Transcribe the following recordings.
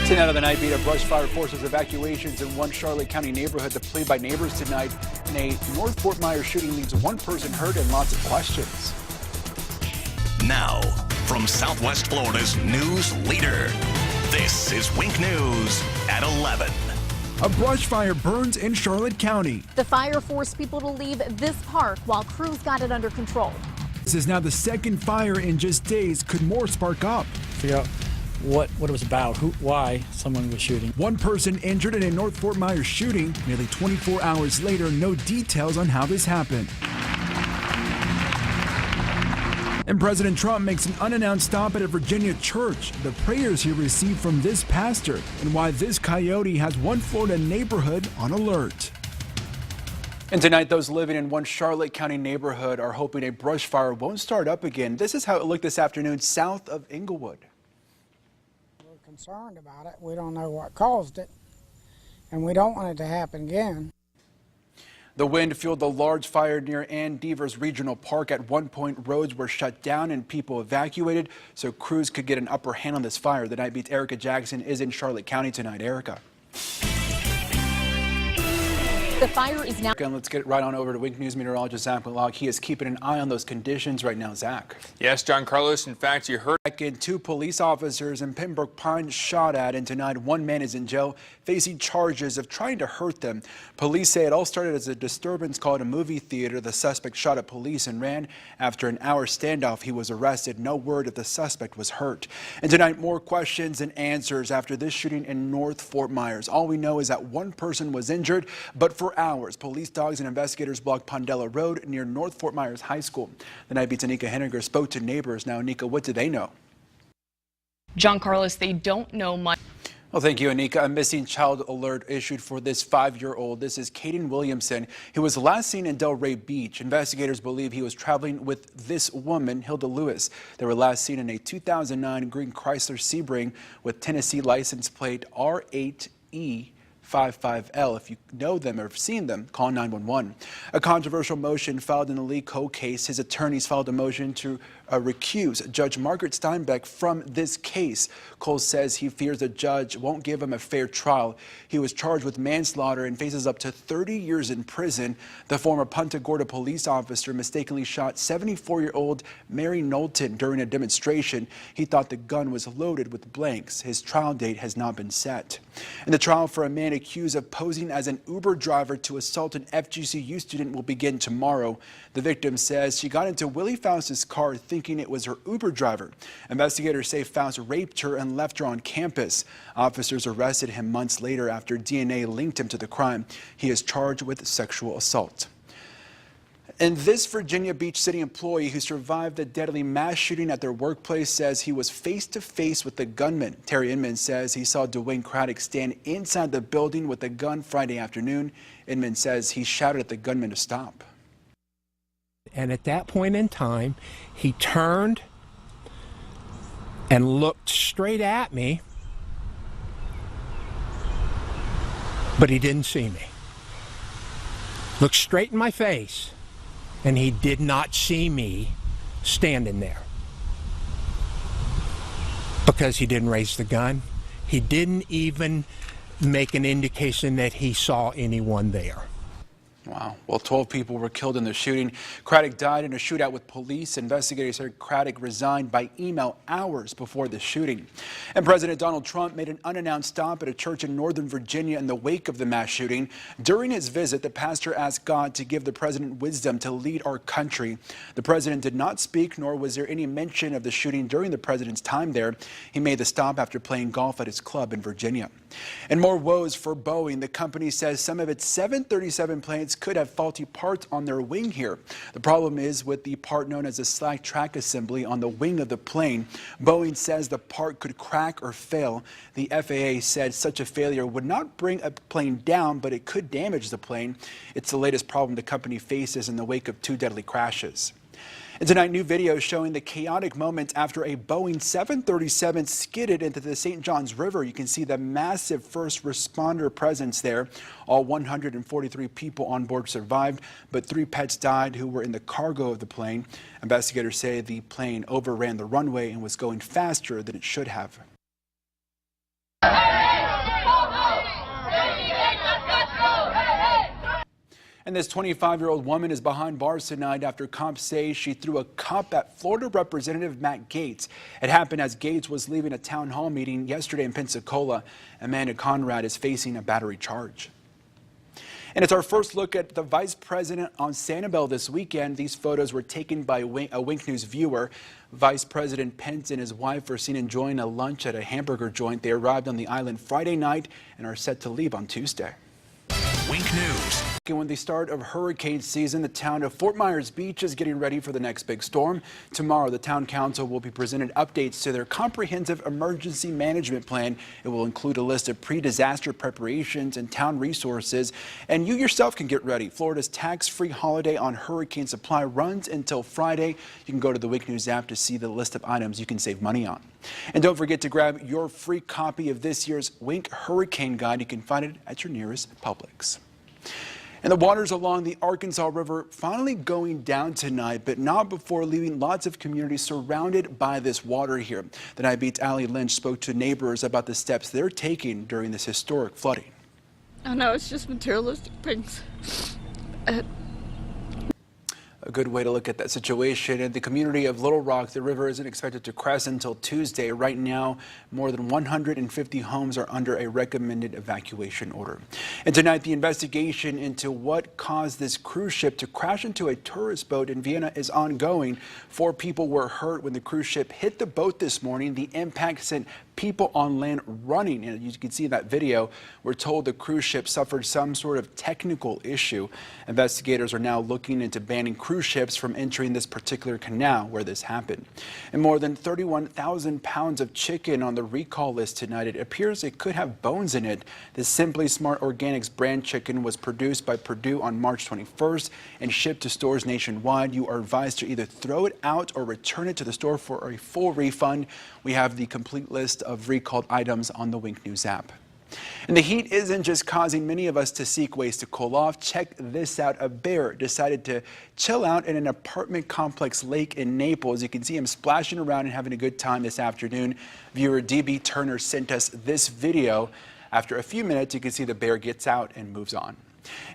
10 out of the night beat, a brush fire forces evacuations in one Charlotte County neighborhood. The plea by neighbors tonight in a North Fort Myers shooting leaves one person hurt and lots of questions. Now, from Southwest Florida's news leader, this is WINK News at 11. A brush fire burns in Charlotte County. The fire forced people to leave this park while crews got it under control. This is now the second fire in just days. Could more spark up? Figure out what it was about, why someone was shooting. One person injured in a North Fort Myers shooting. Nearly 24 hours later, no details on how this happened. And President Trump makes an unannounced stop at a Virginia church. The prayers he received from this pastor and why this coyote has one Florida neighborhood on alert. And tonight, those living in one Charlotte County neighborhood are hoping a brush fire won't start up again. This is how it looked this afternoon south of Inglewood. We're concerned about it. We don't know what caused it, and we don't want it to happen again. The wind fueled the large fire near Ann Devers Regional Park. At one point, roads were shut down and people evacuated so crews could get an upper hand on this fire. The Night Beat's Erica Jackson is in Charlotte County tonight. Erica. The fire is now. And let's get right on over to WINK News meteorologist Zach McLeod. He is keeping an eye on those conditions right now. Zach. Yes, John Carlos. In fact, you heard. Two police officers in Pembroke Pines shot at, and tonight one man is in jail facing charges of trying to hurt them. Police say it all started as a disturbance called a movie theater. The suspect shot at police and ran. After an hour standoff, he was arrested. No word if the suspect was hurt. And tonight, more questions and answers after this shooting in North Fort Myers. All we know is that one person was injured, but for hours, police dogs and investigators blocked Pondella Road near North Fort Myers High School. The Night Beat's Anika Henniger spoke to neighbors. Now, Anika, what do they know? John Carlos, they don't know much. Well, thank you, Anika. A missing child alert issued for this 5-year-old. This is Caden Williamson. He was last seen in Delray Beach. Investigators believe he was traveling with this woman, Hilda Lewis. They were last seen in a 2009 green Chrysler Sebring with Tennessee license plate R8E55L. If you know them or have seen them, call 911. A controversial motion filed in the Lee Coe case. His attorneys filed a motion to recuse Judge Margaret Steinbeck from this case. Cole says he fears the judge won't give him a fair trial. He was charged with manslaughter and faces up to 30 years in prison. The former Punta Gorda police officer mistakenly shot 74-year-old Mary Knowlton during a demonstration. He thought the gun was loaded with blanks. His trial date has not been set. And the trial for a man accused of posing as an Uber driver to assault an FGCU student will begin tomorrow. The victim says she got into Willie Faust's car thinking it was her Uber driver. Investigators say Faust raped her and left her on campus. Officers arrested him months later after DNA linked him to the crime. He is charged with sexual assault. And this Virginia Beach City employee who survived the deadly mass shooting at their workplace says he was face-to-face with the gunman. Terry Inman says he saw Dwayne Craddock stand inside the building with a gun Friday afternoon. Inman says he shouted at the gunman to stop. And at that point in time, he turned and looked straight at me, but he didn't see me. Looked straight in my face, and he did not see me standing there. Because he didn't raise the gun, he didn't even make an indication that he saw anyone there. Wow. Well, 12 people were killed in the shooting. Craddock died in a shootout with police. Investigators said Craddock resigned by email hours before the shooting. And President Donald Trump made an unannounced stop at a church in Northern Virginia in the wake of the mass shooting. During his visit, the pastor asked God to give the president wisdom to lead our country. The president did not speak, nor was there any mention of the shooting during the president's time there. He made the stop after playing golf at his club in Virginia. And more woes for Boeing. The company says some of its 737 planes could have faulty parts on their wing here. The problem is with the part known as a slack track assembly on the wing of the plane. Boeing says the part could crack or fail. The FAA said such a failure would not bring a plane down, but it could damage the plane. It's the latest problem the company faces in the wake of 2 deadly crashes. And tonight, new video showing the chaotic moments after a Boeing 737 skidded into the St. Johns River. You can see the massive first responder presence there. All 143 people on board survived, but 3 pets died who were in the cargo of the plane. Investigators say the plane overran the runway and was going faster than it should have. And this 25-year-old woman is behind bars tonight after cops say she threw a cup at Florida Representative Matt Gaetz. It happened as Gaetz was leaving a town hall meeting yesterday in Pensacola. Amanda Conrad is facing a battery charge. And it's our first look at the vice president on Sanibel this weekend. These photos were taken by a WINK News viewer. Vice President Pence and his wife were seen enjoying a lunch at a hamburger joint. They arrived on the island Friday night and are set to leave on Tuesday. WINK News. With the start of hurricane season, the town of Fort Myers Beach is getting ready for the next big storm. Tomorrow, the town council will be presented updates to their comprehensive emergency management plan. It will include a list of pre-disaster preparations and town resources. And you yourself can get ready. Florida's tax-free holiday on hurricane supply runs until Friday. You can go to the WINK News app to see the list of items you can save money on. And don't forget to grab your free copy of this year's WINK Hurricane Guide. You can find it at your nearest Publix. And the waters along the Arkansas River finally going down tonight, but not before leaving lots of communities surrounded by this water here. The Nightbeat's Allie Lynch spoke to neighbors about the steps they're taking during this historic flooding. I know it's just materialistic things. A good way to look at that situation. In the community of Little Rock, the river isn't expected to crest until Tuesday. Right now, more than 150 homes are under a recommended evacuation order. And tonight, the investigation into what caused this cruise ship to crash into a tourist boat in Vienna is ongoing. 4 people were hurt when the cruise ship hit the boat this morning. The impact sent people on land running. And you can see in that video, we're told the cruise ship suffered some sort of technical issue. Investigators are now looking into banning cruise ships from entering this particular canal where this happened. And more than 31,000 pounds of chicken on the recall list tonight. It appears it could have bones in it. This Simply Smart Organics brand chicken was produced by Purdue on March 21st and shipped to stores nationwide. You are advised to either throw it out or return it to the store for a full refund. We have the complete list of recalled items on the WINK News app. And the heat isn't just causing many of us to seek ways to cool off. Check this out. A bear decided to chill out in an apartment complex lake in Naples. You can see him splashing around and having a good time this afternoon. Viewer DB Turner sent us this video. After a few minutes, you can see the bear gets out and moves on.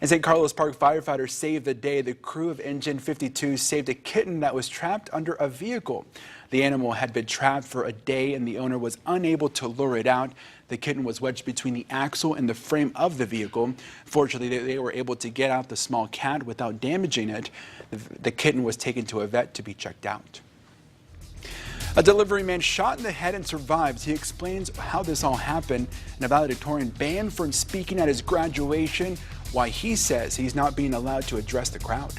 In St. Carlos Park, firefighters saved the day. The crew of Engine 52 saved a kitten that was trapped under a vehicle. The animal had been trapped for a day and the owner was unable to lure it out. The kitten was wedged between the axle and the frame of the vehicle. Fortunately, they were able to get out the small cat without damaging it. The kitten was taken to a vet to be checked out. A delivery man shot in the head and survives. He explains how this all happened. An valedictorian banned from speaking at his graduation, why he says he's not being allowed to address the crowd.